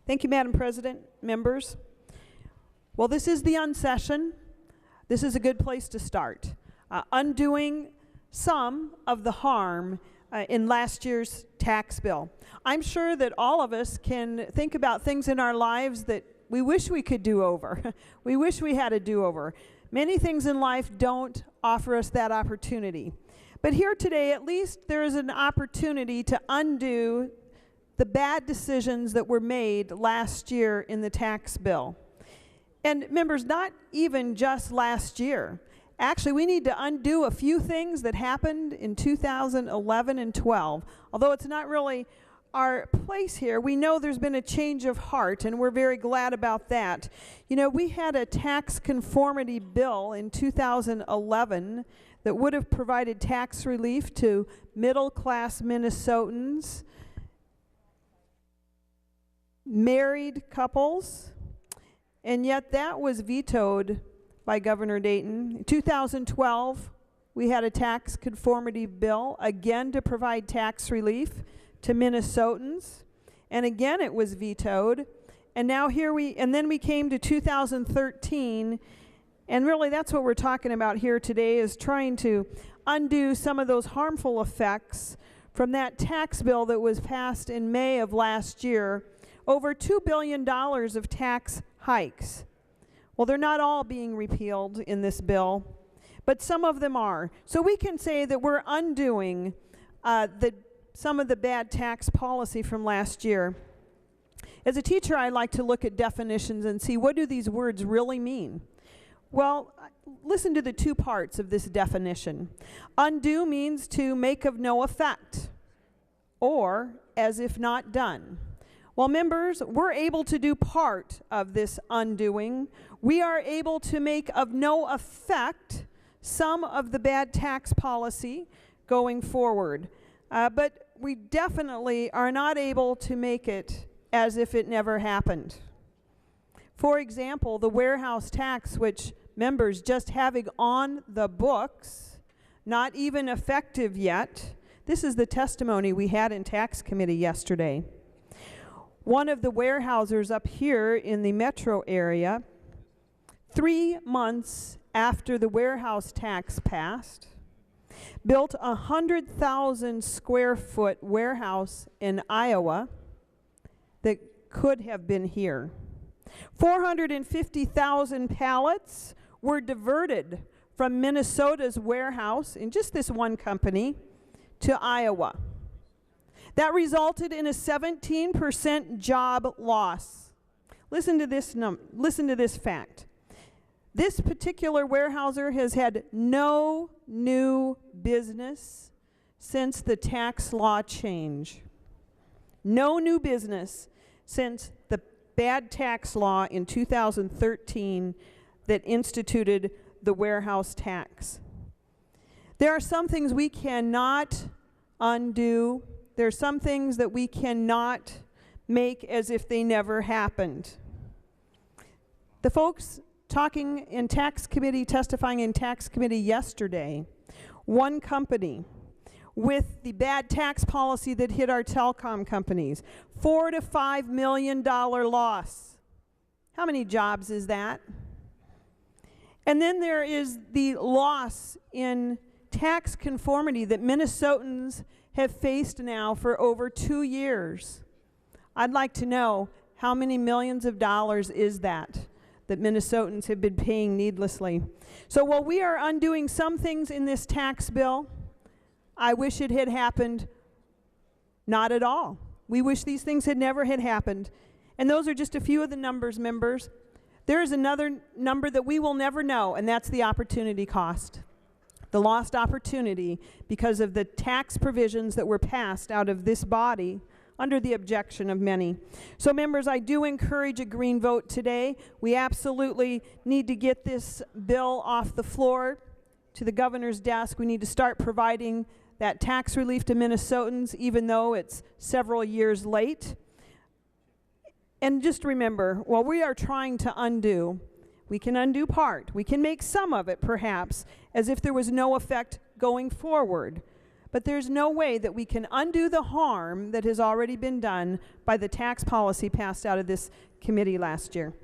Thank you, Madam President, members. Well, this is the unsession. This is a good place to start. Undoing some of the harm in last year's tax bill. I'm sure that all of us can think about things in our lives that we wish we could do over. We wish we had a do-over. Many things in life don't offer us that opportunity. But here today, at least there is an opportunity to undo the bad decisions that were made last year in the tax bill. And members, not even just last year. Actually, we need to undo a few things that happened in 2011 and 12. Although it's not really our place here, we know there's been a change of heart, and we're very glad about that. You know, we had a tax conformity bill in 2011 that would have provided tax relief to middle-class Minnesotans, married couples, and yet that was vetoed by Governor Dayton. In 2012, we had a tax conformity bill, again to provide tax relief to Minnesotans, and again it was vetoed. And now then we came to 2013, and really that's what we're talking about here today, is trying to undo some of those harmful effects from that tax bill that was passed in May of last year. Over $2 billion of tax hikes. Well, they're not all being repealed in this bill, but some of them are. So we can say that we're undoing some of the bad tax policy from last year. As a teacher, I like to look at definitions and see, what do these words really mean? Well, listen to the two parts of this definition. Undo means to make of no effect, or as if not done. Well, members, we're able to do part of this undoing. We are able to make of no effect some of the bad tax policy going forward. But we definitely are not able to make it as if it never happened. For example, the warehouse tax, which members just having on the books, not even effective yet. This is the testimony we had in tax committee yesterday. One of the warehousers up here in the metro area, 3 months after the warehouse tax passed, built a 100,000 square foot warehouse in Iowa that could have been here. 450,000 pallets were diverted from Minnesota's warehouse in just this one company to Iowa. That resulted in a 17% job loss. Listen to this fact. This particular warehouser has had no new business since the tax law change. No new business since the bad tax law in 2013 that instituted the warehouse tax. There are some things we cannot undo. There are some things that we cannot make as if they never happened. The folks talking in tax committee, testifying in tax committee yesterday, one company with the bad tax policy that hit our telecom companies, $4 to $5 million loss. How many jobs is that? And then there is the loss in tax conformity that Minnesotans have faced now for over 2 years. I'd like to know how many millions of dollars is that Minnesotans have been paying needlessly. So while we are undoing some things in this tax bill, I wish it had happened not at all. We wish these things had never happened. And those are just a few of the numbers, members. There is another number that we will never know, and that's the opportunity cost. The lost opportunity because of the tax provisions that were passed out of this body under the objection of many. So members, I do encourage a green vote today. We absolutely need to get this bill off the floor to the governor's desk. We need to start providing that tax relief to Minnesotans, even though it's several years late. And just remember, while we are trying to undo, we can undo part. We can make some of it, perhaps, as if there was no effect going forward. But there's no way that we can undo the harm that has already been done by the tax policy passed out of this committee last year.